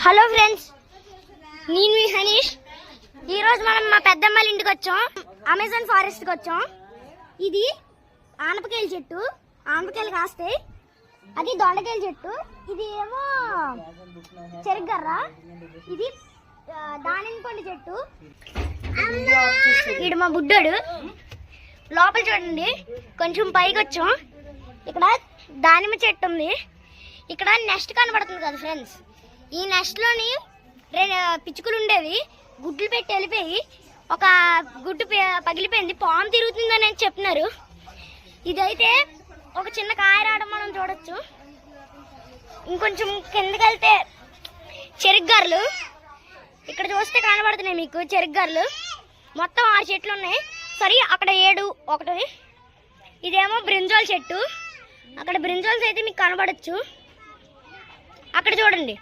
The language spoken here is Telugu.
హలో ఫ్రెండ్స్, నేను మీ హనీష్. ఈరోజు మనం మా పెద్దమ్మాళ్ళ ఇంటికి వచ్చాం. అమెజాన్ ఫారెస్ట్కి వచ్చాం. ఇది ఆనపకాయల చెట్టు, ఆనపకాయలు కాస్తాయి. అది దొండకాయల చెట్టు, ఇది ఏమో చెరుగర్ర, ఇది దానిమ్మ పండు చెట్టు. ఇది మా బుడ్డోడు. లోపల చూడండి, కొంచెం పైకి వచ్చాం. ఇక్కడ దానిమ్మ చెట్టు ఉంది. ఇక్కడ నెస్ట్ కనబడుతుంది కదా ఫ్రెండ్స్, ఈ నెస్ట్లోని పిచ్చుకలు ఉండేవి. గుడ్లు పెట్టి వెళ్ళిపోయి ఒక గుడ్డు పగిలిపోయింది, పాము తిరుగుతుందని చెప్తున్నారు. ఇదైతే ఒక చిన్న కాయ రావడం మనం చూడొచ్చు. ఇంకొంచెం కిందకి వెళ్తే చెరుగర్రలు ఇక్కడ చూస్తే కనబడుతున్నాయి మీకు. చెరుగర్రలు మొత్తం 6 చెట్లు ఉన్నాయి. సారీ, అక్కడ 7 ఒకటి. ఇదేమో బ్రింజాల్ చెట్టు. అక్కడ బ్రింజాల్స్ అయితే మీకు కనబడచ్చు. అక్కడ చూడండి.